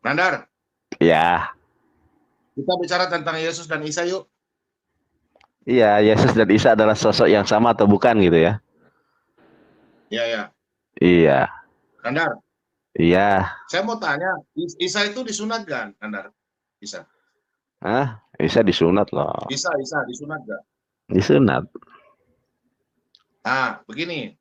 Nandar, Ya, kita bicara tentang Yesus dan Isa yuk. iya, Yesus dan Isa adalah sosok yang sama atau bukan gitu ya? Ya, ya. Iya, Nandar, iya. saya mau tanya, Isa itu disunat kan, Nandar? Isa. Hah? Isa disunat loh. Isa disunat gak? Disunat. Nah, begini.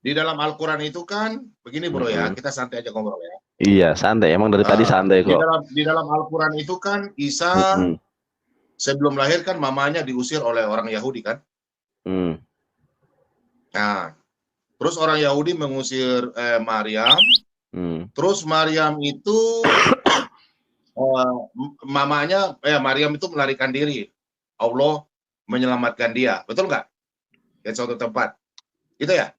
Di dalam Al-Quran itu kan, begini bro ya, Mm-mm. kita santai aja ngobrol ya. Iya, santai. Emang dari tadi santai Di kok. dalam Al-Quran itu kan, Isa Mm-mm. sebelum lahir kan mamanya diusir oleh orang Yahudi kan. Mm. Nah, terus orang Yahudi mengusir Maryam. Mm. Terus Maryam itu Maryam itu melarikan diri. Allah menyelamatkan dia, betul nggak? Di suatu tempat, gitu ya.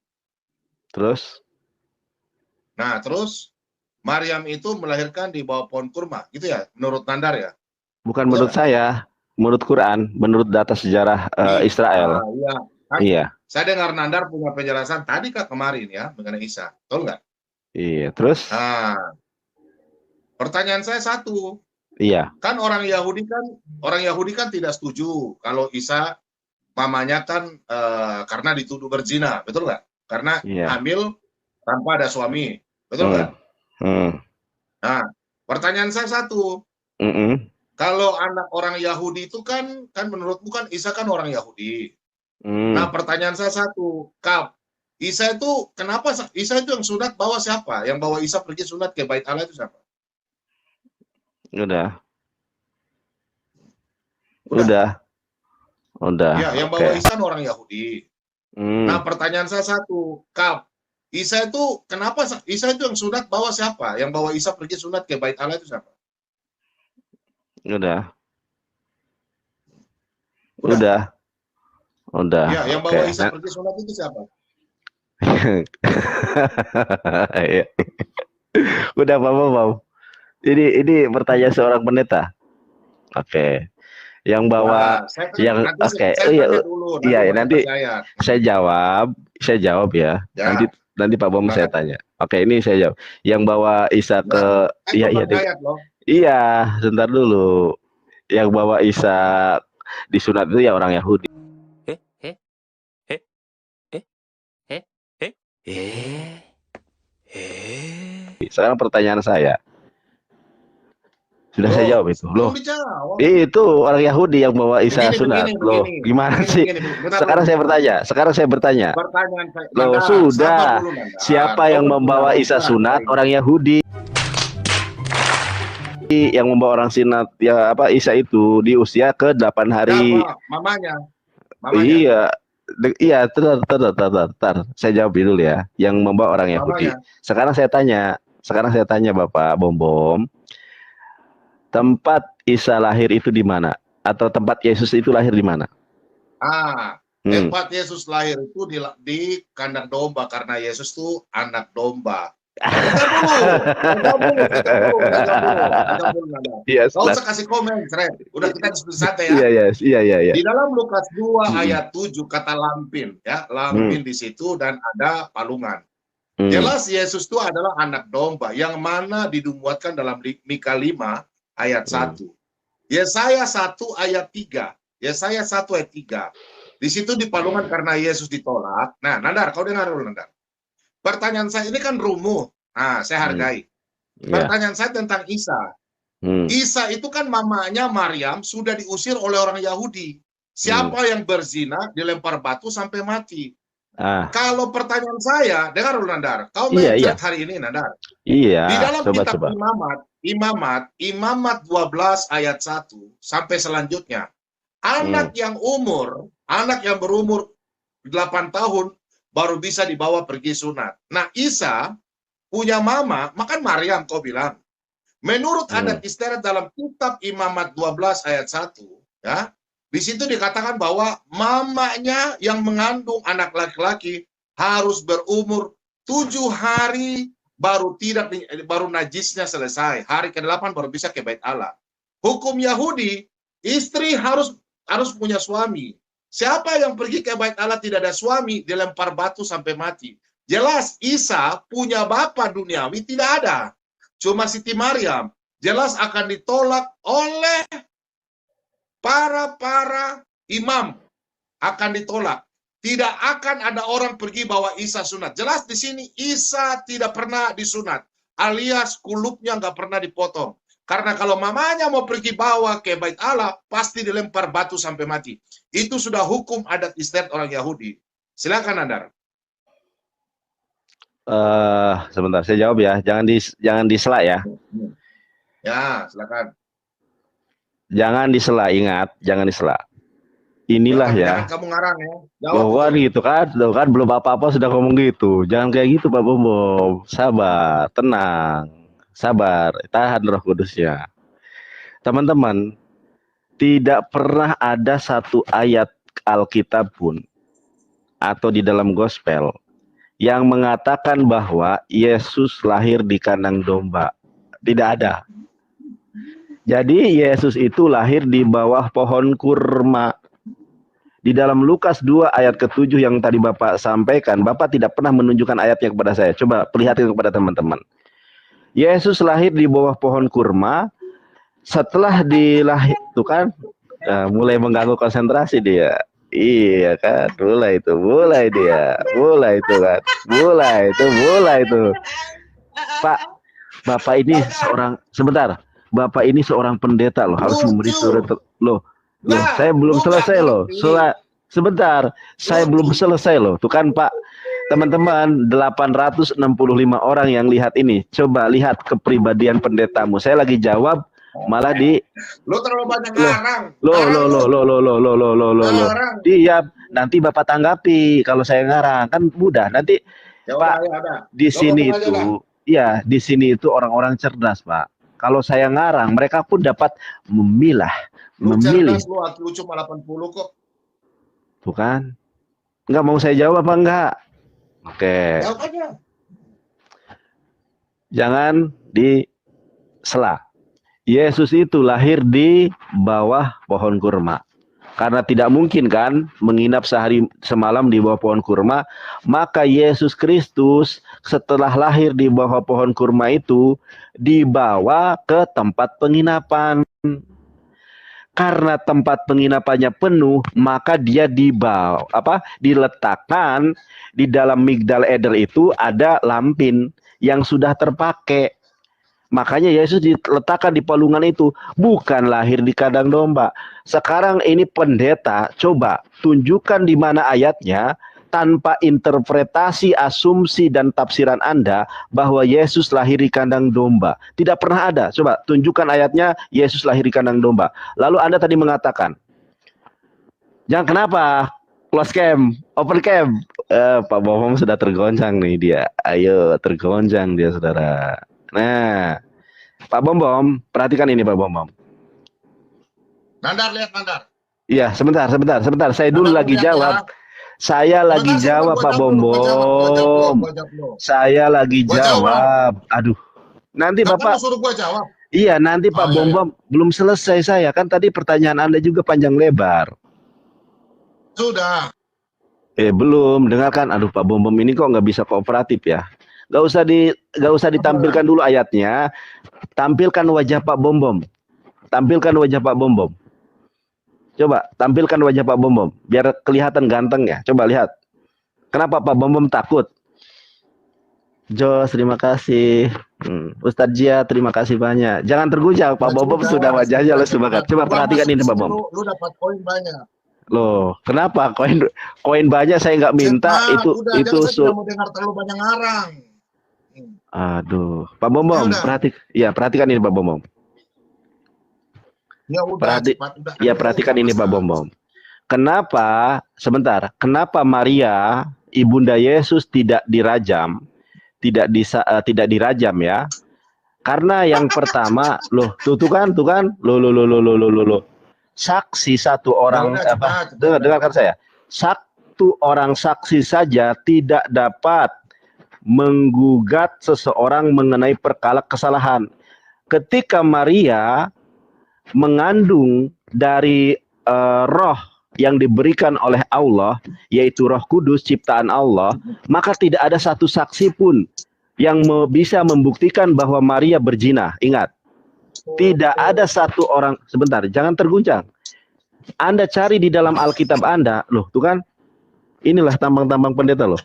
Terus? Nah, terus Maryam itu melahirkan di bawah pohon kurma, gitu ya, menurut Nandar ya, Bukan betul menurut nggak? saya, menurut Quran, menurut data sejarah Israel. Iya, kan? Iya, Saya dengar Nandar punya penjelasan tadi kak kemarin ya mengenai Isa, betul nggak? iya. Terus? Nah, pertanyaan saya satu, Iya, kan orang Yahudi kan tidak setuju kalau Isa mamanya kan karena dituduh berzina, betul nggak? Karena iya. hamil tanpa ada suami, betul Mm. nggak? Mm. Nah, pertanyaan saya satu, Mm-mm. kalau anak orang Yahudi itu kan menurutmu kan Isa kan orang Yahudi. Nah, Mm. pertanyaan saya satu, Kap, Isa itu kenapa Isa itu yang sunat bawa siapa? Yang bawa Isa pergi sunat ke Bait Allah itu siapa? Udah, Udah. udah. Ya, yang Oke. bawa Isa kan orang Yahudi. Nah, Mm. pertanyaan saya satu, Kap, Isa itu kenapa Isa itu yang sunat bawa siapa? Yang bawa Isa pergi sunat ke Bait Allah itu siapa? Udah, Udah. udah, udah. Ya, yang Oke. bawa Isa Nah. pergi sunat itu siapa? Iya. Udah, Bang. Ini pertanyaan seorang pendeta. Oke. Yang bawa Nah, saya kan yang nanti oke. saya Iya, tanya dulu, iya nanti baru saya nanti kasih ayat. saya jawab, ya. Nanti Ya, nanti Pak Bam saya silakan. tanya. Oke, ini saya jawab. Yang bawa Isa Nah, ke saya iya belum iya kasih ayat loh. iya, sebentar dulu. Yang bawa Isa disunat itu ya orang Yahudi. Eh, eh, eh, eh, eh, eh, eh, Sekarang pertanyaan saya, sudah saya Loh, jawab itu. belum Loh, dijawab. itu orang Yahudi yang bawa Isa Begini, begini, sunat. begini, Loh, gimana sih? begini. Bentar Sekarang dulu. saya bertanya. Pertanyaan saya, Loh, Nandar, sabar sudah. dulu Nandar. Siapa Kau yang kan punya membawa Isa logika sunat? katanya. Orang Yahudi. Yang membawa orang sunat ya apa Isa itu di usia ke 8 hari. Siapa? Mamanya, mamanya, Iya. Iya, tar. Saya jawab dulu ya. Yang membawa orang Yahudi. mamanya. Sekarang saya tanya Bapak Bom Bom, tempat Isa lahir itu di mana? Atau tempat Yesus itu lahir di mana? Hmm. Tempat Yesus lahir itu di kandang domba karena Yesus tuh anak domba. Bentar dulu, Nandar. Iya, Gak nah, usah kasih komen, Fred. Udah kita diskusi santai ya. iya, iya, iya, iya. Di dalam Lukas 2 Hmm. ayat 7 kata lampin ya, Hmm. lampin di situ dan ada palungan. Hmm. Jelas Yesus itu adalah anak domba yang mana dinubuatkan dalam Mika 5 ayat 1. Yesaya 1 ayat 3. Yesaya 1 ayat 3. Di situ di palungan karena Yesus ditolak. Nah, Nandar, kau dengar dulu Nandar. Pertanyaan saya ini kan rumuh. Nah, saya hargai. Yeah. Pertanyaan saya tentang Isa. Isa itu kan mamanya Maryam sudah diusir oleh orang Yahudi. Siapa yang berzina dilempar batu sampai mati. Kalau pertanyaan saya, dengar dulu Nandar. Kau main Fred hari ini Nandar. Iya. Di dalam kitab Coba. Imamat 12 ayat 1 sampai selanjutnya. Anak yang berumur 8 tahun baru bisa dibawa pergi sunat. Nah, Isa punya mama, makan Maryam kau bilang. Menurut adat istiadat dalam kitab Imamat 12 ayat 1, ya, di situ dikatakan bahwa mamanya yang mengandung anak laki-laki harus berumur 7 hari baru najisnya selesai. Hari ke-8 baru bisa ke Bait Allah. Hukum Yahudi, istri harus punya suami. Siapa yang pergi ke Bait Allah tidak ada suami, dilempar batu sampai mati. Jelas Isa punya bapak duniawi tidak ada. cuma Siti Maryam. Jelas akan ditolak oleh para imam, akan ditolak. Tidak akan ada orang pergi bawa Isa sunat. Jelas di sini Isa tidak pernah disunat, alias kulupnya nggak pernah dipotong. Karena kalau mamanya mau pergi bawa ke Bait Allah, pasti dilempar batu sampai mati. Itu sudah hukum adat istiadat orang Yahudi. Silakan Nandar. Sebentar saya jawab ya. Jangan disela ya. Ya, silakan. Jangan disela, ingat, jangan disela. Inilah ya. Jangan kamu ngarang ya. Jawab. Bahwa gitu kan, belum apa-apa sudah ngomong gitu. Jangan kayak gitu Pak Bom. Sabar, tenang, sabar, tahan Roh Kudusnya. Teman-teman, tidak pernah ada satu ayat Alkitab pun atau di dalam Gospel yang mengatakan bahwa Yesus lahir di kandang domba. Tidak ada. Jadi Yesus itu lahir di bawah pohon kurma. Di dalam Lukas 2 ayat ke-7 yang tadi Bapak sampaikan, Bapak tidak pernah menunjukkan ayatnya kepada saya. Coba perlihatkan kepada teman-teman. Yesus lahir di bawah pohon kurma. Setelah dilahir, tuh kan, mulai mengganggu konsentrasi dia. Iya kan, mulai dia, mulai itu kan, mulai itu. Pak, Bapak ini sebentar, Bapak ini seorang pendeta loh, harus memberi surat loh. Saya belum selesai loh. Sebentar, saya belum selesai loh. Tuh kan Pak, teman-teman, 865 orang yang lihat ini. Coba lihat kepribadian pendetamu. Saya lagi jawab, malah Lo terlalu banyak ngarang. Dia nanti Bapak tanggapi kalau saya ngarang, kan mudah. Nanti Ya, Pak, di sini itu, ya, di sini itu orang-orang cerdas, Pak. Kalau saya ngarang, mereka pun dapat memilih. Lu cerdas, lu cuma 80 kok. Bukan? Enggak mau saya jawab apa enggak? Oke. Jawab aja. Jangan disela. Yesus itu lahir di bawah pohon kurma. Karena tidak mungkin kan menginap sehari semalam di bawah pohon kurma, maka Yesus Kristus setelah lahir di bawah pohon kurma itu dibawa ke tempat penginapan. Karena tempat penginapannya penuh, maka dia diletakkan di dalam Migdal Eder itu ada lampin yang sudah terpakai. Makanya Yesus diletakkan di palungan itu, bukan lahir di kandang domba. Sekarang ini pendeta, coba tunjukkan di mana ayatnya tanpa interpretasi, asumsi dan tafsiran Anda bahwa Yesus lahir di kandang domba. Tidak pernah ada. Coba tunjukkan ayatnya Yesus lahir di kandang domba. Lalu Anda tadi mengatakan, jangan kenapa? Close cam, open cam. Pak Bom sudah tergoncang nih dia. Ayo, tergoncang dia saudara. Nah, Pak Bom, perhatikan ini Pak Bom. Nandar, lihat Nandar. Iya, sebentar. Saya dulu lagi jawab. Saya lagi jawab Pak Bom. Saya lagi jawab. Aduh. Nanti Bapak suruh gua jawab. Iya, nanti Pak Bom belum selesai saya. Kan tadi pertanyaan Anda juga panjang lebar. Sudah. Belum. Dengarkan. Aduh, Pak Bom ini kok nggak bisa kooperatif ya. Nggak usah ditampilkan dulu ayatnya. Tampilkan wajah Pak Bom. Tampilkan wajah Pak Bom. Coba tampilkan wajah Pak Bom biar kelihatan ganteng ya. Coba lihat. Kenapa Pak Bom takut? Jos, terima kasih. Ustadz Jia, terima kasih banyak. Jangan terguncang, Pak Bom sudah wajahnya lesu banget. Coba perhatikan ini Pak Bom. Lu dapat koin banyak. Loh, kenapa koin banyak saya nggak minta? Itu sudah mau dengar terlalu banyak ngarang. Aduh, Pak Bom, perhatikan ini Pak Bom. Ya udah, perhatikan ini Pak Bom. Kenapa Maria ibunda Yesus tidak dirajam? Tidak dirajam ya. Karena yang pertama, tuh kan. Loh. Saksi satu orang dengarkan saya. Satu orang saksi saja tidak dapat menggugat seseorang mengenai perkara kesalahan. Ketika Maria mengandung dari roh yang diberikan oleh Allah, yaitu Roh Kudus ciptaan Allah, maka tidak ada satu saksi pun yang bisa membuktikan bahwa Maria berzina. Ingat, tidak ada satu orang. Sebentar, jangan terguncang. Anda cari di dalam Alkitab Anda, loh, tuh kan? Inilah tambang-tambang pendeta loh.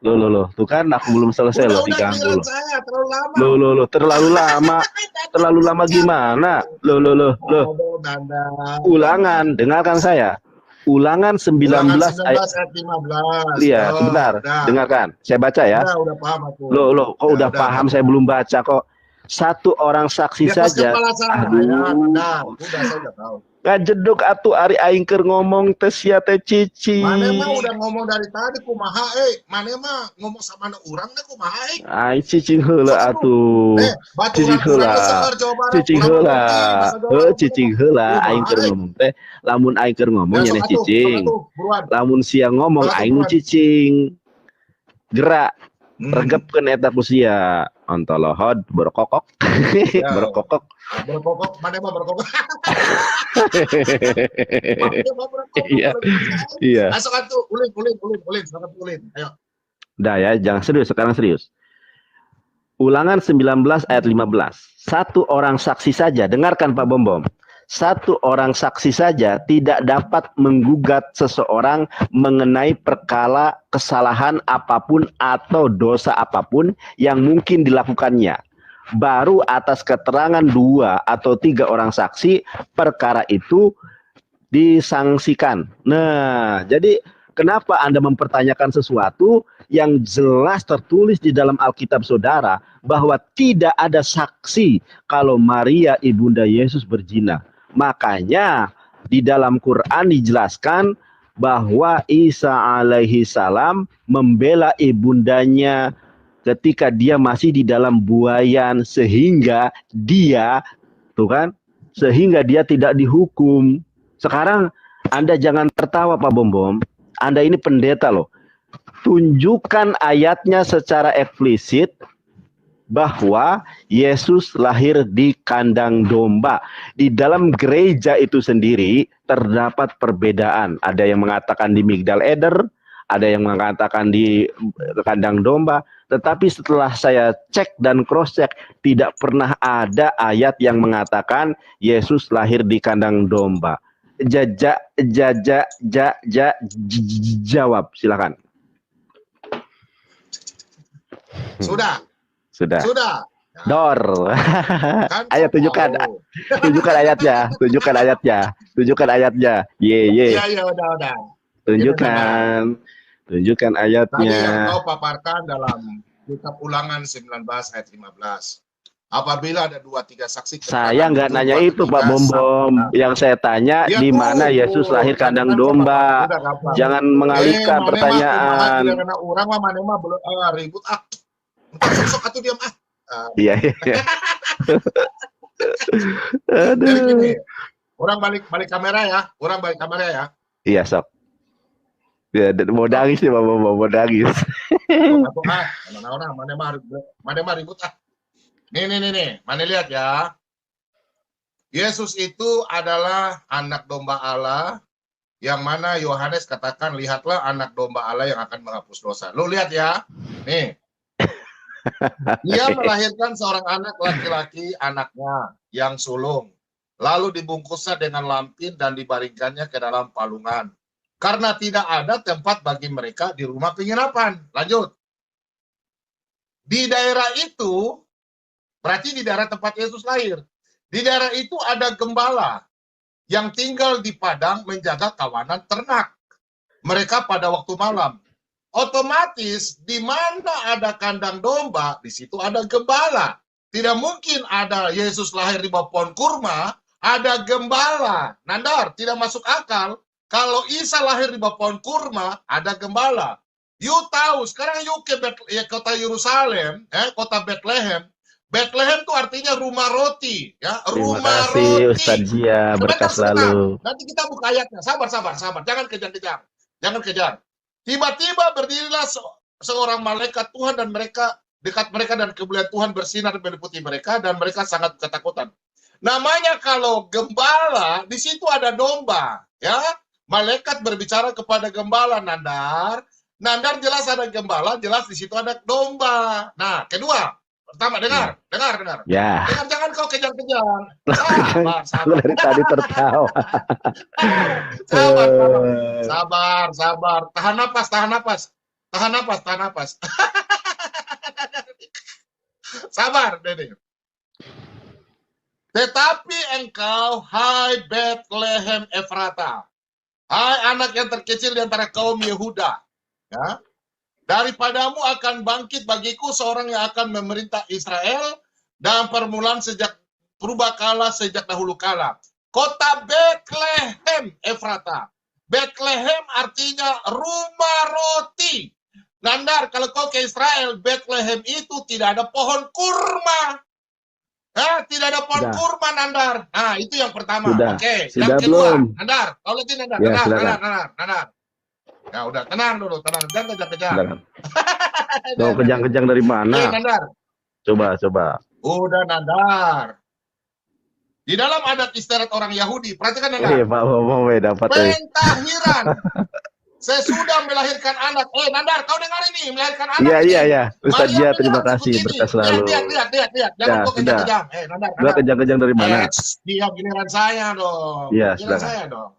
Loh, tuh kan aku belum selesai loh, diganggu loh. Saya terlalu lama. Terlalu lama gimana? Loh. Ulangan, dengarkan saya. Ulangan 19 ayat 15. Iya, sebentar. Dengarkan. Saya baca ya. Udah paham aku. Loh, kok udah paham? Saya belum baca kok. Satu orang saksi saja. Udah saya udah tahu. Ngajeduk atuh ari aing keur ngomong teh sia teh cici. Mane mah udah ngomong dari tadi kumaha mane mah ngomong sama urang teh kumaha Ai cicing heula atuh. Cicing heula. Cicing heula aing keur ngomong teh. Lamun aing keur ngomong nya cicing. Lamun sia ngomong aing nu cicing. Gerak regepkeun eta ku sia. Ontolohod berkokok. Berkokok. Mana mah berkokok. Iya. Masuk atuh, ulin, sangat ulin. Ayo. Udah ya, jangan serius, sekarang serius. Ulangan 19 ayat 15. Satu orang saksi saja, dengarkan Pak Bombom. Satu orang saksi saja tidak dapat menggugat seseorang mengenai perkara kesalahan apapun atau dosa apapun yang mungkin dilakukannya. Baru atas keterangan 2 atau 3 orang saksi, perkara itu disangsikan. Nah, jadi kenapa Anda mempertanyakan sesuatu yang jelas tertulis di dalam Alkitab saudara bahwa tidak ada saksi kalau Maria ibunda Yesus berzina. Makanya di dalam Quran dijelaskan bahwa Isa alaihi salam membela ibundanya ketika dia masih di dalam buayan sehingga dia tidak dihukum. Sekarang Anda jangan tertawa Pak Bombom. Anda ini pendeta loh. Tunjukkan ayatnya secara eksplisit bahwa Yesus lahir di kandang domba. Di dalam gereja itu sendiri terdapat perbedaan. Ada yang mengatakan di Migdal Eder, ada yang mengatakan di kandang domba. Tetapi setelah saya cek dan cross check, tidak pernah ada ayat yang mengatakan Yesus lahir di kandang domba. Jawab, silakan. Sudah. Dor. Ayo tunjukkan ayatnya. Ye. Iya, udah. Tunjukkan ayatnya. Tadi yang kau paparkan dalam kitab Ulangan 19 ayat 15. Apabila ada 2-3 saksi. Saya nggak nanya itu Pak Bombom. Yang saya tanya di mana Yesus lahir kandang domba. Jangan mengalihkan pertanyaan. Karena orang mah mana mah ribut sok atuh diam Iya. Jadi gini, orang balik kamera ya. Iya sok. Ya, mau nangis nih Pak Bombom, mau nangis. Mana mah ribut Nih, mana lihat ya. Yesus itu adalah anak domba Allah yang mana Yohanes katakan lihatlah anak domba Allah yang akan menghapus dosa. Lu lihat ya. Nih. Dia melahirkan seorang anak laki-laki, anaknya yang sulung. Lalu dibungkusnya dengan lampin dan dibaringkannya ke dalam palungan. Karena tidak ada tempat bagi mereka di rumah penginapan. Lanjut. Di daerah itu, berarti di daerah tempat Yesus lahir. Di daerah itu ada gembala yang tinggal di padang menjaga kawanan ternak. Mereka pada waktu malam. Otomatis di mana ada kandang domba, di situ ada gembala. Tidak mungkin ada Yesus lahir di bawah pohon kurma, ada gembala. Nandar, tidak masuk akal. Kalau Isa lahir di bawah pohon kurma, ada gembala. You tahu, sekarang you ke kota Yerusalem, kota Bethlehem. Bethlehem itu artinya rumah roti, ya. Terima Rumah kasih roti. Ustaz Jia, berkas selalu. Nanti kita buka ayatnya. Sabar. Jangan kejar. Tiba-tiba berdirilah seorang malaikat Tuhan dan dekat mereka dan kemuliaan Tuhan bersinar meliputi mereka dan mereka sangat ketakutan. Namanya kalau gembala, di situ ada domba, ya. Malaikat berbicara kepada gembala, Nandar, Nandar jelas ada gembala, jelas di situ ada domba. Nah, kedua, pertama dengar. Ya. Dengar, jangan kau kejang-kejang. Sabar, Aku sabar. dari tadi tertawa. Sabar. Tahan napas. Sabar, Dede. Tetapi engkau, hai Bethlehem Efrata, hai anak yang terkecil di antara kaum Yehuda, ya, daripadamu akan bangkit bagiku seorang yang akan memerintah Israel dan permulaan sejak purbakala, sejak dahulu kala. Kota Bethlehem Efrata. Bethlehem artinya rumah roti. Nandar, kalau kau ke Israel, Bethlehem itu tidak ada pohon kurma. Tidak ada pohon kurma, Nandar. Nah, itu yang pertama. Oke. Yang kedua, belum. Nandar, kau lihat ini, Nandar. Ya, Nandar. Ya udah, tenang dulu, tenang. Jangan kejang-kejang. Mau kejang-kejang dari mana? Nandar. Coba. Udah, Nandar. Di dalam adat istiadat orang Yahudi, perhatikan, Nandar. Pak Bobo dapat. Pentahiran. Sesudah melahirkan anak. Nandar, kau dengar ini, melahirkan anak. Iya. Ustaz Jia, terima kasih, berkas selalu. Lihat. Jangan kau kejang-kejang. Nandar. Gua kejang-kejang dari mana? Dia giliran saya dong. Iya, giliran saya dong.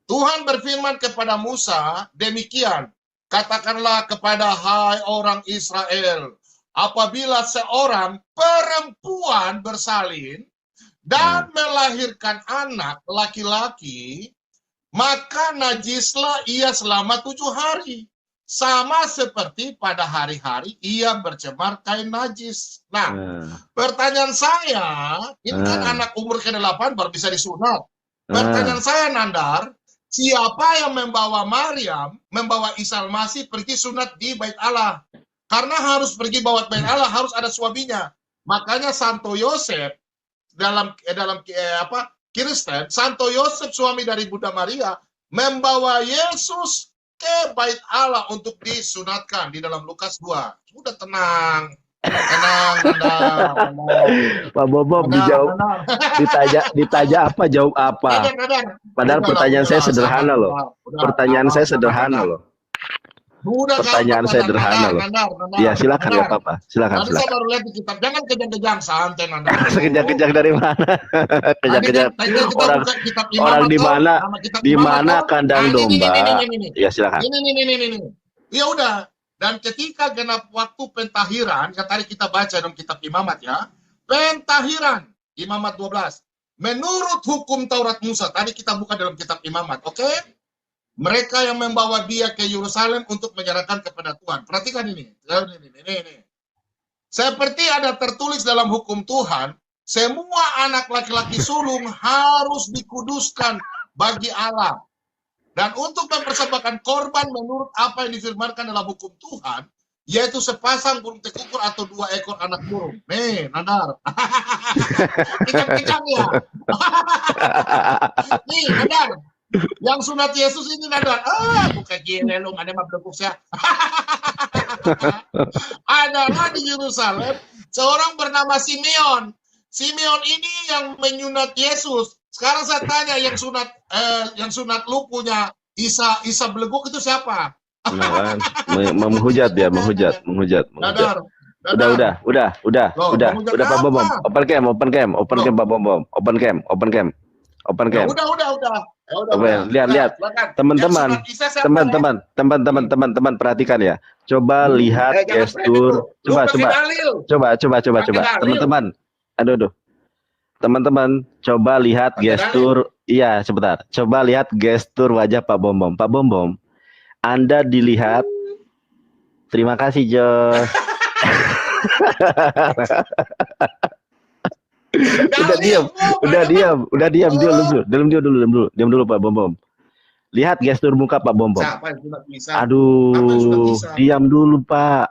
Tuhan berfirman kepada Musa, demikian, katakanlah kepada hai orang Israel, apabila seorang perempuan bersalin dan melahirkan anak laki-laki, maka najislah ia selama 7 hari. Sama seperti pada hari-hari ia bercemar kain najis. Nah, pertanyaan saya, ini kan anak umur ke-8 baru bisa disunat. Pertanyaan saya, Nandar, siapa yang membawa Maryam, membawa Isa Al-Masih pergi sunat di Bait Allah? Karena harus pergi bawa Bait Allah, harus ada suaminya. Makanya Santo Yosef dalam Kristen, Santo Yosef suami dari Bunda Maria membawa Yesus ke Bait Allah untuk disunatkan di dalam Lukas 2. Sudah tenang. Pak Bobo dijawab, ditanya apa jawab apa. Padahal pertanyaan saya sederhana loh. Pertanyaan saya sederhana loh. Pertanyaan saya sederhana loh. Ya silakan ya Papa, silakan. Saya baru lihat di kitab, jangan kejang-kejang santai Nanda. Kejang-kejang dari mana? Kejang-kejang orang di mana kandang domba? Ya silakan. Ini. Ya udah. Dan ketika genap waktu pentahiran, yang tadi kita baca dalam kitab Imamat ya, pentahiran, Imamat 12. Menurut hukum Taurat Musa, tadi kita buka dalam kitab Imamat, oke? Mereka yang membawa dia ke Yerusalem untuk menyerahkan kepada Tuhan. Perhatikan ini. Seperti ada tertulis dalam hukum Tuhan, semua anak laki-laki sulung harus dikuduskan bagi Allah. Dan untuk mempersembahkan korban menurut apa yang difirmankan dalam hukum Tuhan, yaitu sepasang burung tekukur atau 2 ekor anak burung. Nih, Nandar. Kejang-kejang ya. Nih, Nandar. Yang sunat Yesus ini, Nandar. Bukan gini lu, ada mah berkuk saya. Adalah di Yerusalem seorang bernama Simeon. Simeon ini yang menyunat Yesus. Sekarang saya tanya, yang sunat lu punya Isa beleguk itu siapa? Menghujat dia, menghujat. Udah Pak Bom. Open cam Pak Bom. Open cam. Lihat teman-teman perhatikan ya. Coba lihat gestur. Coba teman-teman. Aduh. Teman-teman, coba lihat gestur. Iya, sebentar. Coba lihat gestur wajah Pak Bom. Pak Bom, Anda dilihat. Terima kasih, Jos. Udah diam dulu Pak Bom. Lihat gestur muka Pak Bom. Aduh, diam dulu Pak.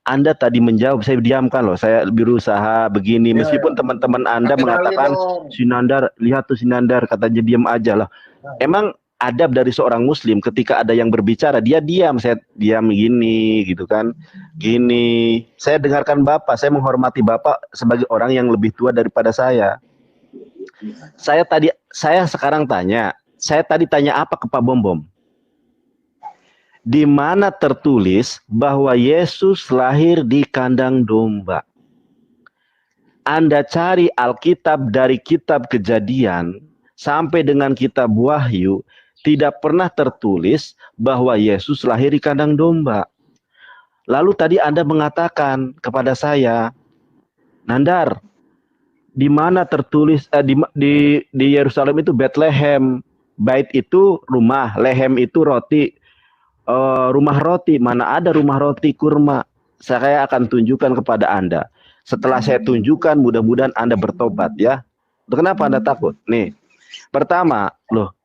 Anda tadi menjawab, saya diamkan loh. Saya berusaha begini, meskipun teman-teman Anda mengatakan si Nandar, lihat tuh si Nandar, katanya diam aja lah. Emang adab dari seorang Muslim ketika ada yang berbicara, dia diam, saya diam gini, gitu kan? Gini, saya dengarkan Bapak, saya menghormati Bapak sebagai orang yang lebih tua daripada saya. Saya tadi tanya apa ke Pak Bom? di mana tertulis bahwa Yesus lahir di kandang domba. Anda cari Alkitab dari kitab Kejadian sampai dengan kitab Wahyu, tidak pernah tertulis bahwa Yesus lahir di kandang domba. Lalu tadi Anda mengatakan kepada saya, Nandar, di mana tertulis di Yerusalem itu Bethlehem, bait itu rumah, lehem itu roti, rumah roti. Mana ada rumah roti kurma? Saya akan tunjukkan kepada Anda. Setelah saya tunjukkan, mudah-mudahan Anda bertobat ya. Kenapa Anda takut? Nih, pertama, loh,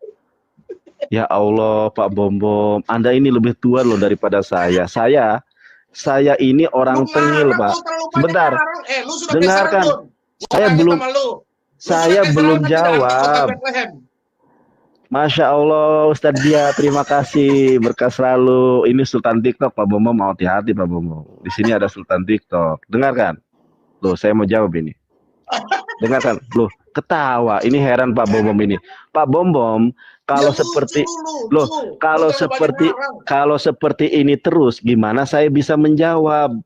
ya Allah, Pak Bom, Anda ini lebih tua loh daripada saya. Saya ini orang tengil, Pak. Sebentar, dengarkan. Saya belum jawab. Masya Allah, Ustadz Dia, terima kasih, berkah selalu. Ini Sultan TikTok, Pak Bom, mau hati-hati Pak Bom. Di sini ada Sultan TikTok. Dengarkan. Loh, saya mau jawab ini. Dengarkan, loh, ketawa. Ini heran Pak Bom ini. Pak Bom, kalau kalau seperti ini terus, gimana saya bisa menjawab?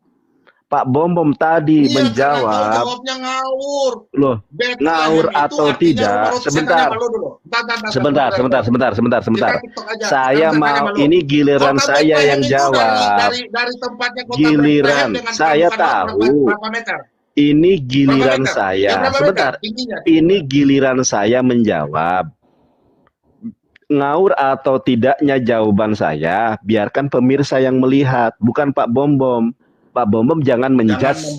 Pak Bom tadi menjawab. Jawabnya ngawur. Loh, ngawur atau tidak? Sebentar. Saya mau, ini giliran saya yang jawab. Giliran saya tahu. Ini giliran saya. Sebentar. Ini giliran saya menjawab. Ngawur atau tidaknya jawaban saya, biarkan pemirsa yang melihat, bukan Pak Bom. Pak Bom jangan menjudge,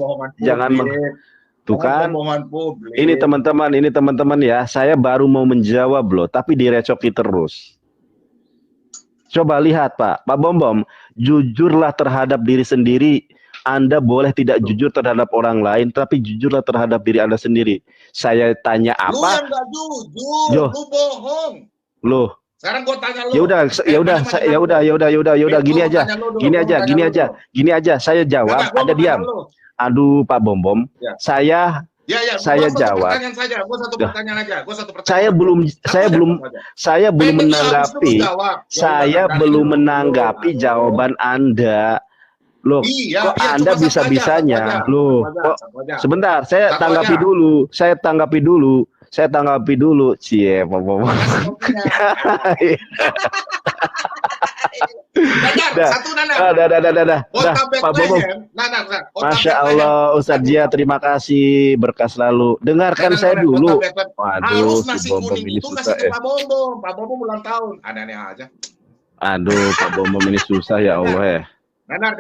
tuh kan? Ini teman-teman ya, saya baru mau menjawab loh, tapi direcoki terus. Coba lihat Pak Bom, jujurlah terhadap diri sendiri. Anda boleh tidak jujur terhadap orang lain, tapi jujurlah terhadap diri Anda sendiri. Saya tanya apa? Lu yang gak jujur, lu bohong. Loh. Sekarang gua tanya lu. Ya udah, gini aja. Saya jawab, Anda diam. Aduh, Pak Bom. Ya. Saya jawab. Saya belum menanggapi jawaban Anda. Loh, kok Anda bisa-bisanya? Loh, kok sebentar, saya tanggapi dulu. Cie, Pak Bom. Dah. Pak Bom. Masya Allah, Ustadz Dia, terima kasih, berkah selalu. Dengarkan saya dulu. Waduh, si Bom ini susah ya. Pak Bom ulang tahun. Aneh-aneh aja. Aduh, Pak Bom ini susah ya Allah ya. Dengar.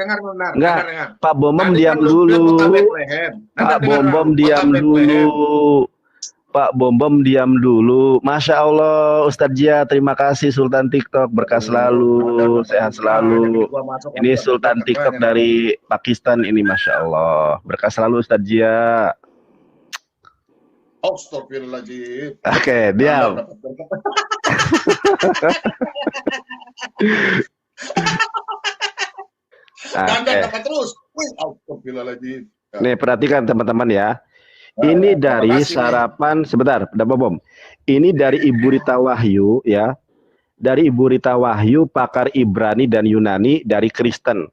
Enggak, Pak Bom diam dulu. Pak Bom diam dulu. Masya Allah, Ustadz Dia, terima kasih Sultan TikTok, berkah selalu, sehat selalu. Ini Sultan TikTok dari Pakistan ini, Masya Allah, berkah selalu Ustadz Dia. Astagfirullahaladzim. Oke, diam. Nih, perhatikan teman-teman ya. Ini dari sarapan, sebentar, Pak Bom. Ini dari Ibu Rita Wahyu ya. Dari Ibu Rita Wahyu, pakar Ibrani dan Yunani dari Kristen.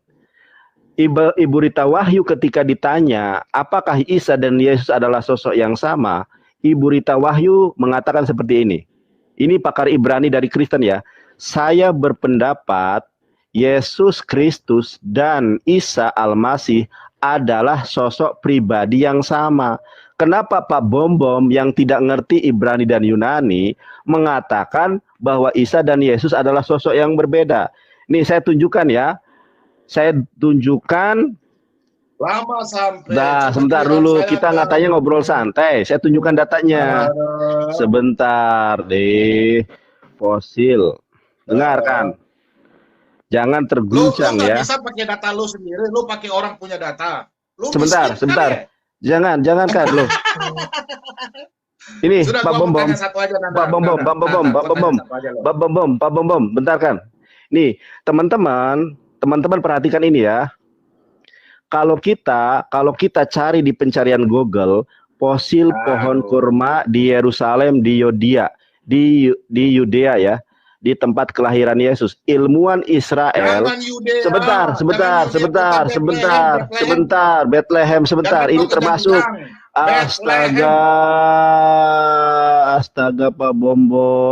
Ibu Rita Wahyu ketika ditanya, apakah Isa dan Yesus adalah sosok yang sama? Ibu Rita Wahyu mengatakan seperti ini. Ini pakar Ibrani dari Kristen ya. Saya berpendapat Yesus Kristus dan Isa Al-Masih adalah sosok pribadi yang sama. Kenapa Pak Bom yang tidak ngerti Ibrani dan Yunani mengatakan bahwa Isa dan Yesus adalah sosok yang berbeda? Nih saya tunjukkan ya. Saya tunjukkan. Lama sampai. Nah, sebentar dulu. Kita katanya ngobrol santai. Saya tunjukkan datanya. Sebentar deh. Fosil. Dengarkan. Jangan terguncang ya. Lu bisa pakai data lu sendiri. Lu pakai orang punya data. Lu sebentar. Ya? Jangan kan lo. Ini Pak Bom. Bentar kan. Nih, teman-teman perhatikan ini ya. Kalau kita cari di pencarian Google fosil pohon kurma di Yerusalem, di Yudea ya. di tempat kelahiran Yesus. Ilmuwan Israel. Jangan Yudea, Sebentar, jangan Yudea, kota Bethlehem. Bethlehem, sebentar. Jangan Ini kau termasuk kencang. Bethlehem. astaga Pak Bom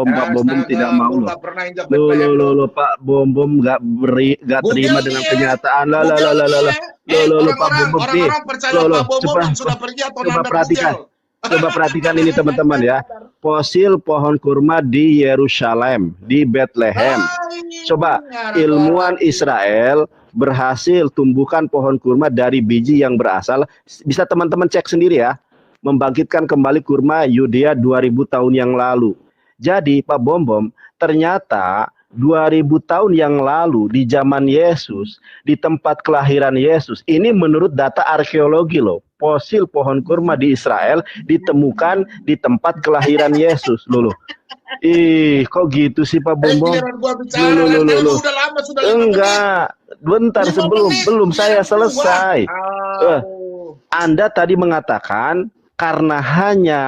Ya, Pak Bom tidak astaga, mau lu loh. nggak pernah injak Bethlehem lu. Pak Bom nggak terima Google dengan dia, kenyataan. Google dia. Pak Bom nih. Orang-orang percaya Pak Bom Coba yang sudah pergi atau coba Nanda perhatikan. Google. Coba perhatikan ini teman-teman ya. Fosil pohon kurma di Yerusalem, di Bethlehem. Coba ilmuwan Israel berhasil tumbuhkan pohon kurma dari biji yang berasal. Bisa teman-teman cek sendiri ya. Membangkitkan kembali kurma Yudea 2000 tahun yang lalu. Jadi Pak Bom, ternyata 2000 tahun yang lalu di zaman Yesus, di tempat kelahiran Yesus, ini menurut data arkeologi loh, fosil pohon kurma di Israel ditemukan di tempat kelahiran Yesus loh. Ih, kok gitu sih Pak Bom? Giliran gua bicara, udah lama sudah 5 menit. Enggak, bentar 5 belum saya selesai. Oh. Anda tadi mengatakan karena hanya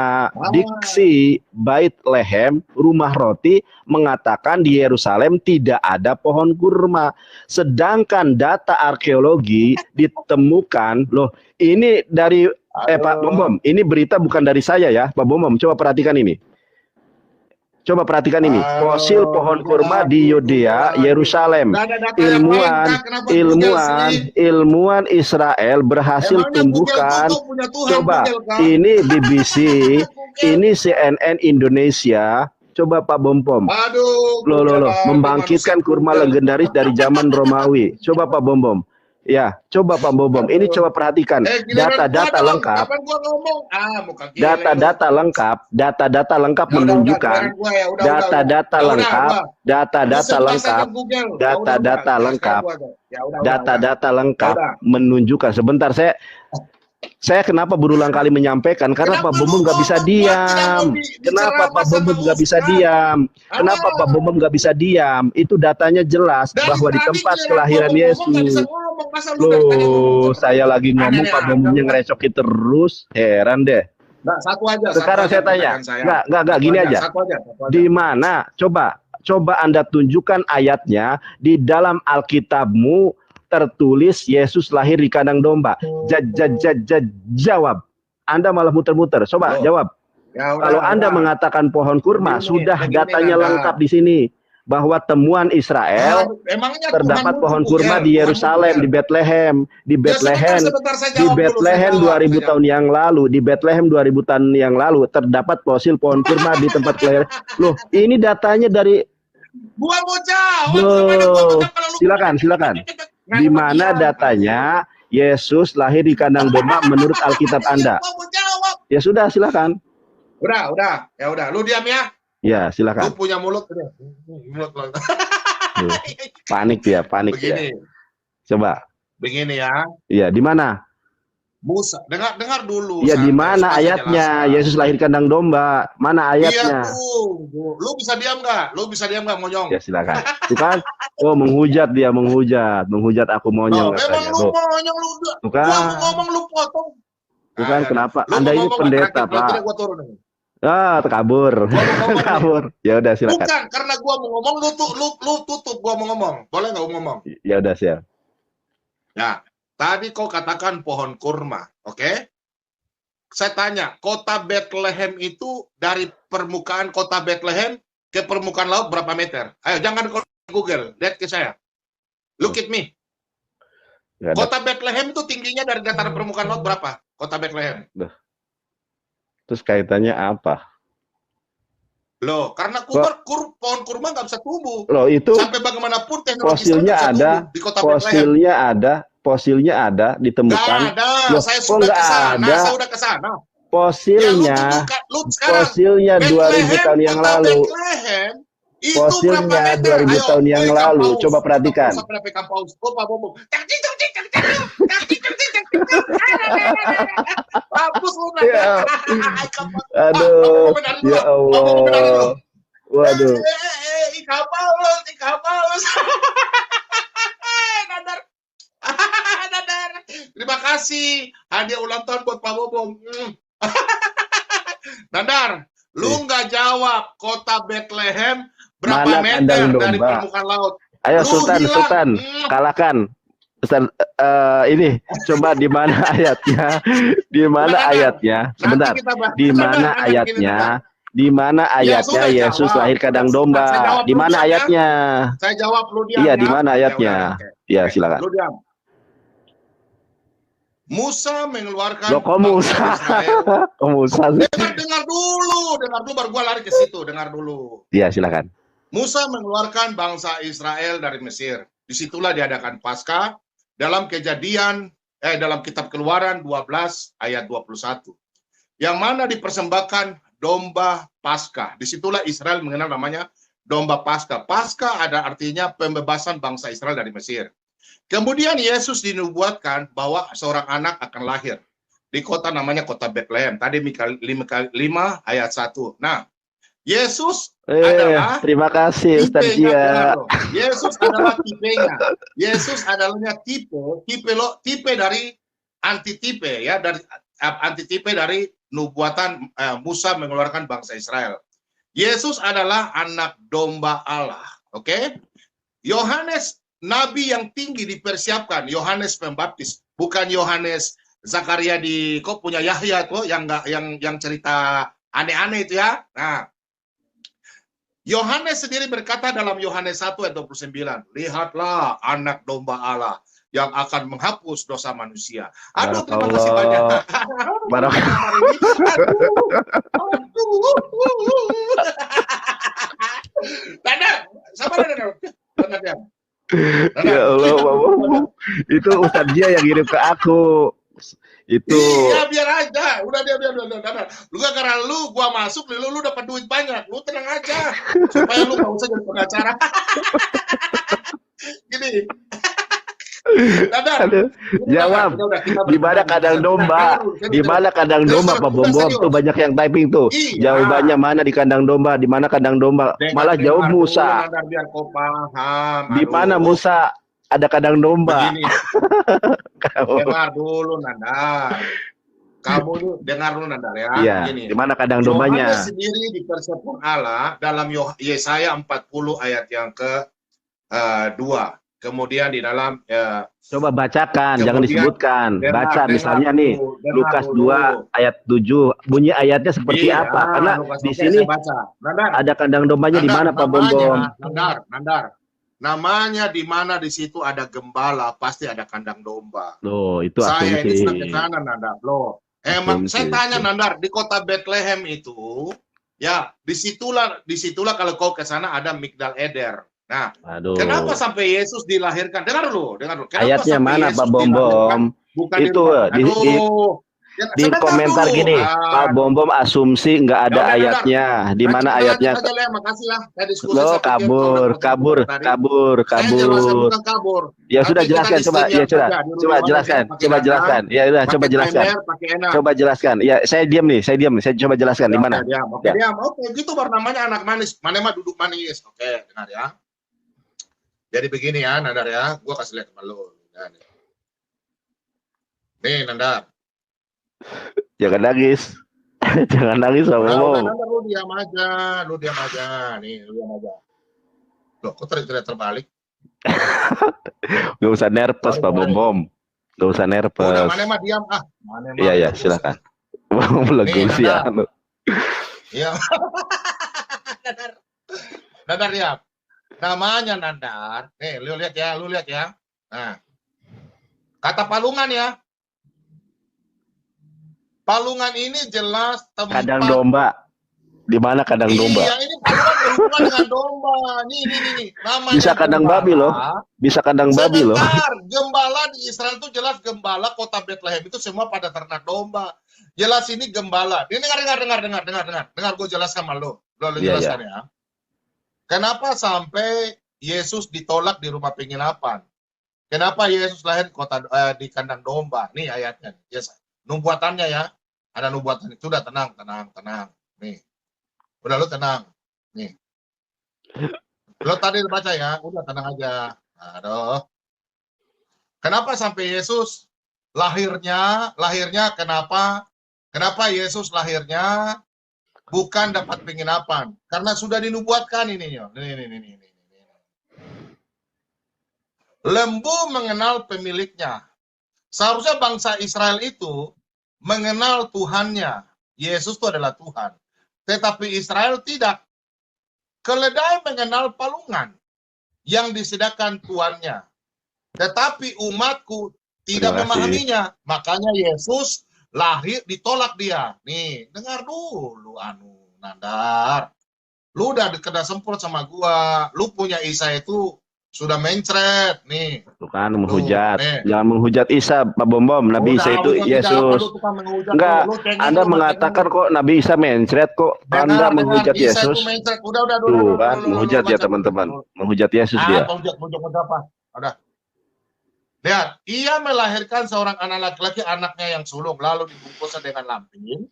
diksi Bethlehem, rumah roti, mengatakan di Yerusalem tidak ada pohon kurma. Sedangkan data arkeologi ditemukan, loh ini dari Pak Bom, ini berita bukan dari saya ya, Pak Bom, coba perhatikan ini. Coba perhatikan ini, fosil pohon kurma di Yudea, Yerusalem. Ilmuwan Israel berhasil tumbuhkan. Coba, ini BBC, ini CNN Indonesia. Coba Pak Bom. Loh, membangkitkan kurma legendaris dari zaman Romawi. Coba Pak Bom. Ya, coba Pak Bom. Ini coba perhatikan data-data lengkap. Data-data lengkap menunjukkan data-data lengkap menunjukkan. Sebentar, saya kenapa berulang kali menyampaikan karena Pak Bom nggak bisa diam. Kenapa Pak Bom nggak bisa diam? Kenapa Pak Bom nggak bisa diam? Itu datanya jelas bahwa di tempat kelahiran Yesus. Loh, saya lagi ngomong Pak Bomnya ngerecokin terus, heran deh. Nah, satu aja. Sekarang saya tanya, nggak gini aja. Di mana? Coba Anda tunjukkan ayatnya di dalam Alkitabmu tertulis Yesus lahir di kandang domba. Jawab. Anda malah muter-muter. Coba jawab. Kalau Anda mengatakan pohon kurma, sudah datanya lengkap di sini. Bahwa temuan Israel terdapat pohon kurma di Yerusalem, di Bethlehem, di Bethlehem 2000 tahun yang lalu, terdapat fosil pohon kurma di tempat kelahiran. Loh, ini datanya dari gua mau jawab. Silakan. Di mana datanya Yesus lahir di kandang domba menurut Alkitab Anda? Ya sudah, silakan. Udah. Ya udah, lu diam ya. Ya, silakan. Lu punya mulut. Panik dia. Coba. Begini ya. Iya, di mana? Musa, dengar dulu. Iya, di mana ayatnya? Yesus lahir kandang domba. Mana ayatnya? Iya, lu bisa diam nggak, monyong? Ya, silakan. Tuh kan? Oh, menghujat aku monyong. Memang lu monyong lu. Tuh kan? Gua ngomong lu potong. Tuh kan, kenapa? Anda ini pendeta, Pak. Kabur. Ya udah, silakan. Bukan, karena gua mau ngomong lu tutup gua mau ngomong. Boleh nggak ngomong? Ya udah, siap. Ya, tadi kau katakan pohon kurma, oke? Saya tanya, kota Bethlehem itu dari permukaan kota Bethlehem ke permukaan laut berapa meter? Ayo, jangan Google, lihat ke saya. Look at me. Kota Bethlehem itu tingginya dari dataran permukaan laut berapa? Kota Bethlehem. Terus kaitannya apa? Loh, karena pohon kurma nggak bisa tumbuh. Loh, itu sampai bagaimanapun teknologi fosilnya ada, di kota Bethlehem. Fosilnya ada, ditemukan. Nggak ada. Loh, saya sudah ke sana. Fosilnya 2000 tahun yang lalu. Fosilnya 2000 tahun yang lalu. Coba perhatikan. Aduh, ya Allah. Waduh. Terima kasih hadiah ulang tahun buat Pak Bobom. Nandar, lu nggak jawab kota Bethlehem berapa Mana meter kandang dari domba? permukaan laut. Ayo Lu Sultan, bilang, Sultan, kalahkan. Ustaz, ini coba di mana ayatnya? Di mana silakan Dar. ayatnya? Nanti Sebentar. kita bahas. Di mana Nandar, begini Nandar. ayatnya? Di mana Ya ayatnya sudah Yesus jawab. lahir kandang Sudah. Saya domba? jawab Di lu mana diam ya. ayatnya? Saya jawab lu diam Iya, ya. di mana Ya ayatnya? udah, oke. Ya, Oke, silakan. lu diam. Musa mengeluarkan Loh, kok bangsa Musa? Israel. Kok Musa sih? Dengar dulu baru gua lari ke situ, dengar dulu. Iya, silakan. Musa mengeluarkan bangsa Israel dari Mesir. Disitulah diadakan Paskah dalam dalam kitab Keluaran 12 ayat 21. Yang mana dipersembahkan domba Paskah. Disitulah Israel mengenal namanya domba Paskah. Paskah ada artinya pembebasan bangsa Israel dari Mesir. Kemudian Yesus dinubuatkan bahwa seorang anak akan lahir di kota namanya kota Bethlehem. Tadi Mika 5 ayat 1. Nah, Yesus adalah Terima kasih Ustaz tipenya, Jia. Yesus adalah tipenya. Yesus adalah tipe dari antitipe ya, dari antitipe dari nubuatan Musa mengeluarkan bangsa Israel. Yesus adalah anak domba Allah, oke? Yohanes nabi yang tinggi dipersiapkan, Yohanes Pembaptis, bukan Yohanes Zakaria kok punya Yahya tuh yang cerita aneh-aneh itu ya. Nah, Yohanes sendiri berkata dalam Yohanes 1 ayat 29, lihatlah anak domba Allah yang akan menghapus dosa manusia. Aduh, terima kasih banyak. Dadar, sabar Dadar. Ya Allah, itu Ustaz Jia yang ngirim ke aku. Itu iya biar aja, udah biar. Lu gak karena gua masuk lu dapat duit banyak, lu tenang aja supaya lu gak usah jadi pengacara. Gini Dadar, jawab di mana kandang domba? Di mana kandang domba Pak Bom tuh banyak yang typing tuh. Jawabannya mana di kandang domba? Di mana kandang domba? Malah jauh Musa. Biar kau paham. Di mana Musa ada kandang domba? Begini. Dengar dulu Nandar. Kamu dengar dulu Nandar ya. Iya. Di mana kandang dombanya? Yohanes sendiri dipersiapkan Allah dalam Yesaya 40 ayat yang ke-2. Kemudian di dalam coba bacakan, jangan disebutkan. Baca misalnya nih Lukas 2 ayat 7. Bunyi ayatnya seperti apa? Karena di sini ada kandang dombanya di mana Pak Bom? Nandar. Namanya di mana di situ ada gembala, pasti ada kandang domba. Loh, itu saya asumsi. ini sudah ke sana Nandar. Loh, emang saya tanya Nandar, di kota Bethlehem itu, ya disitulah kalau kau ke sana ada Migdal Eder. Nah, kenapa sampai Yesus dilahirkan? Dengar dulu. Ayatnya mana Pak Bom? Itu di komentar gini, Pak Bom asumsi nggak ada ayatnya. Di mana ayatnya? Makasih lah. Lo kabur. Ya sudah jelaskan, coba jelaskan. Ya udah, coba jelaskan. Ya saya diam. Saya coba jelaskan di mana. Oke, gitu baru namanya anak manis. Mana mah duduk manis. Oke, dengar ya. Jadi begini ya, Nandar ya. Gua kasih lihat sama lo. Nih, Nandar. Jangan nangis. Jangan nangis sama Bom. Lu diam aja. Nih, lu diam aja. Loh, kok terbalik? Gak usah nervous Pak Bom. Gak usah nervous. Udah, mana mah diam Iya, silakan. Belegu sih ya. Iya. Nandar ya. Namanya Nandar. Nih, lu lihat ya. Nah. Kata palungan ya. Palungan ini jelas tempat kandang domba. Di mana kandang domba? Iya, ini palungan berhubungan dengan domba. Nih. Namanya bisa kandang babi loh. Bisa kandang babi loh. Gembala di Israel itu jelas gembala kota Bethlehem itu semua pada ternak domba. Jelas ini gembala. Ini dengar gue jelaskan sama lo. Lo jelaskan ya. Kenapa sampai Yesus ditolak di rumah penginapan? Kenapa Yesus lahir di kandang domba? Nih ayatnya. Yes. Nubuatannya ya. Ada nubuatan itu. Udah tenang. Nih. Udah lu tenang. Nih. Lo tadi baca ya. Udah tenang aja. Aduh. Kenapa sampai Yesus lahirnya kenapa Yesus lahirnya bukan dapat penginapan. Karena sudah dinubuatkan ini. Nih. Lembu mengenal pemiliknya. Seharusnya bangsa Israel itu mengenal Tuhannya. Yesus itu adalah Tuhan. Tetapi Israel tidak. Keledai mengenal palungan yang disediakan tuannya. Tetapi umatku tidak memahaminya. Makanya Yesus lahir, ditolak dia. Nih, dengar dulu Nandar. Lu udah kena semprot sama gua. Lu punya Isa itu sudah mencret. Nih. Bukan menghujat. Jangan menghujat Isa, Pak Bom. Nabi Isa itu Yesus. Enggak, Anda mengatakan kok Nabi Isa mencret kok. Anda menghujat Yesus. Udah, tuh kan, menghujat ya teman-teman. Menghujat Yesus dia. Menghujat apa? Udah. Lihat, ia melahirkan seorang anak laki-laki, anaknya yang sulung, lalu dibungkusnya dengan lampin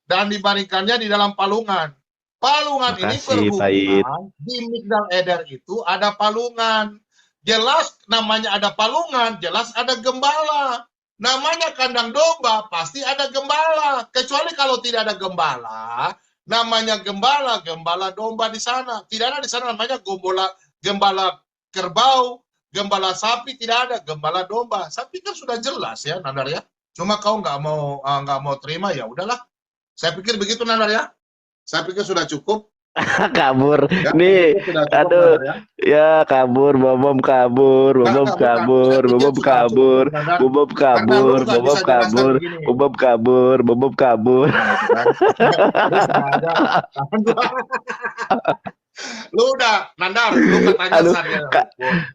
dan dibaringkannya di dalam palungan. Palungan ini berhubungan di Migdal Eder itu ada palungan. Jelas namanya ada palungan, jelas ada gembala. Namanya kandang domba, pasti ada gembala. Kecuali kalau tidak ada gembala, namanya gembala domba di sana. Tidak ada di sana namanya gembala kerbau, gembala sapi, tidak ada, gembala domba. Sapi kan sudah jelas ya, Nandar ya. Cuma kau nggak mau terima, ya udahlah. Saya pikir begitu, Nandar ya. Saya pikir sudah cukup. Kabur ya, nih, aduh, ya kabur, Bom kabur, Bom kabur, Bom kabur, Bom kabur, Bom kabur, Bom kabur, Bom kabur. Lu udah, Nandar, lu katanya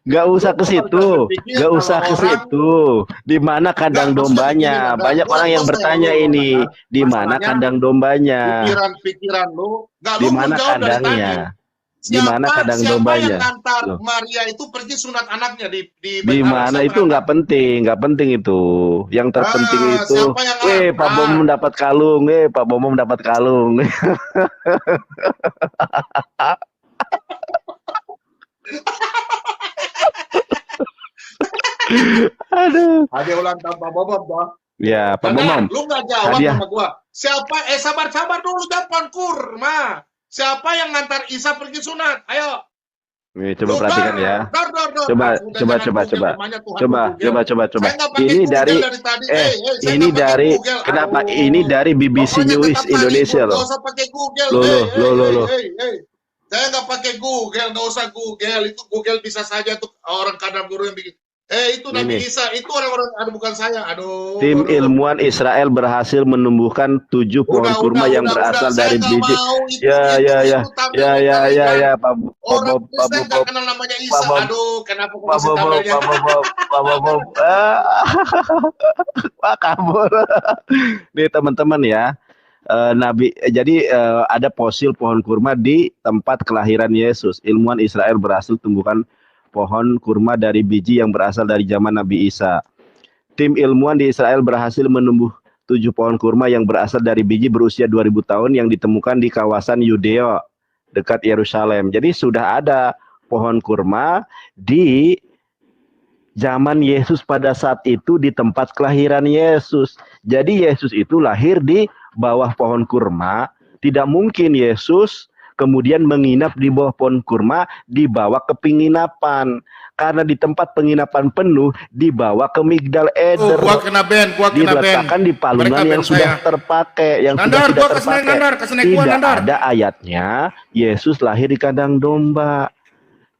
nggak usah ke situ, nggak usah ke situ. Di mana kandang dombanya? Banyak orang yang bertanya ini, di mana kandang dombanya? Pikiran lu, di mana kandangnya? Di mana kandang dombanya? Siapa yang antar Maria itu pergi sunat anaknya di mana itu nggak penting itu. Yang terpenting itu, Pak Bom dapat kalung, Pak Bom dapat kalung. Aduh. Hadiah ulang tahun Pak Bom dong. Ya, Pak Bom. Lu nggak jawab sama gua. Siapa? Sabar dulu depan kurma. Siapa yang ngantar Isa pergi sunat? Ayo. Nih, coba perhatikan ya. Coba. Ini dari kenapa? Ini dari BBC News Indonesia loh. Nggak usah pakai Google. Loh. Saya nggak pakai Google, nggak usah Google. Itu Google bisa saja tuh orang kadang guru yang bikin. Itu Nabi Isa, itu orang-orang, bukan saya. Tim ilmuwan Israel berhasil menumbuhkan 7 pohon kurma yang berasal dari biji. Ya, Pak Bob. Kenal namanya Isa. Kenapa Pak Bob. Pak kabur. Nih teman-teman ya. Jadi ada fosil pohon kurma di tempat kelahiran Yesus. Ilmuwan Israel berhasil tumbuhkan pohon kurma dari biji yang berasal dari zaman Nabi Isa. Tim ilmuwan di Israel berhasil menumbuh 7 pohon kurma yang berasal dari biji berusia 2000 tahun yang ditemukan di kawasan Yudea dekat Yerusalem. Jadi sudah ada pohon kurma di zaman Yesus pada saat itu di tempat kelahiran Yesus. Jadi Yesus itu lahir di bawah pohon kurma. Tidak mungkin Yesus kemudian menginap di bawah pohon kurma, dibawa ke penginapan. Karena di tempat penginapan penuh, dibawa ke Migdal Eder. Gua kena ban. Diletakkan di palungan yang sudah terpakai, yang sudah tidak terpakai. Tidak ada ayatnya Yesus lahir di kandang domba.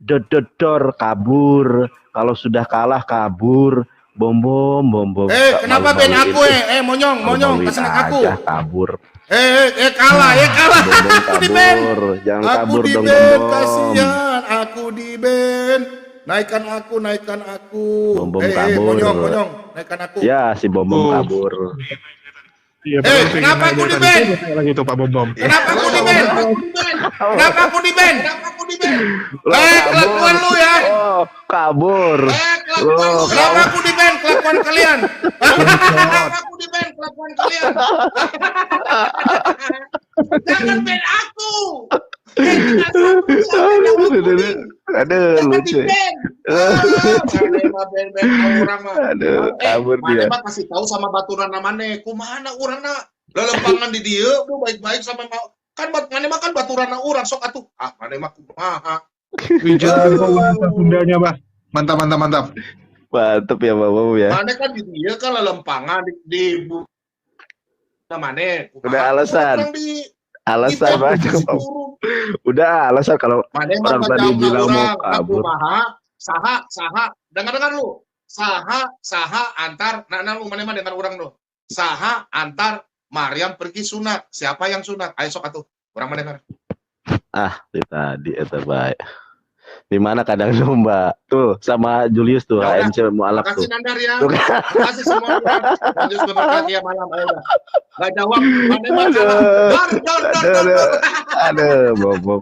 Dodor kabur. Kalau sudah kalah kabur. Bom. Kenapa ban aku monyong kesenek aku. Kabur. Kalah. Aku di ban. Jangan kabur dong, Bom. Kasihan, aku di ban. Naikkan aku. Bom kabur. Monyong, naikkan aku. Ya, si Bom kabur. Kenapa aku di ban? Lagi itu Pak Bom. Kenapa aku di ban? Kenapa aku di ban? Kelakuan lu ya. Oh, kabur. Kenapa aku di ban? Kelakuan kalian. Kenapa aku di ban? Kelakuan kalian. Jangan ban aku. Aduh, lucu. Aduh, kabur dia. Mana kasih tahu sama baturan namanya. Kumana urangna lelempangan di dia, baik-baik sama Kan mana mah kan baturan orang sok atuh. Ah, mana mah kumaha. Bicara bahasa Sundanya, bah. Mantap, mantap, mantap. Mantep ya Pak Bob ya. Mana kan di dia kan lempangan di mana? Udah alasan. Alasan banyak Pak. Udah alasan kalau Mana orang mah tadi jawab bilang mau orang, kabur. kumaha, saha, dengar lu. Saha antar, nah lu mana dengan orang lu. Saha antar Maryam pergi sunat. Siapa yang sunat? Ayo sok atuh. Orang mana dengar. Ah, di tadi itu baik. Di mana kadang domba tuh sama Julius tuh Ya udah. ANC mualaf Makasih tuh. Nandar ya. Tuh kan. Makasih semua ya. Lanjut berkati ya malam. Ayo udah. Gak jawab. Mana mah salah. Aduh. Dar. Aduh, Bob.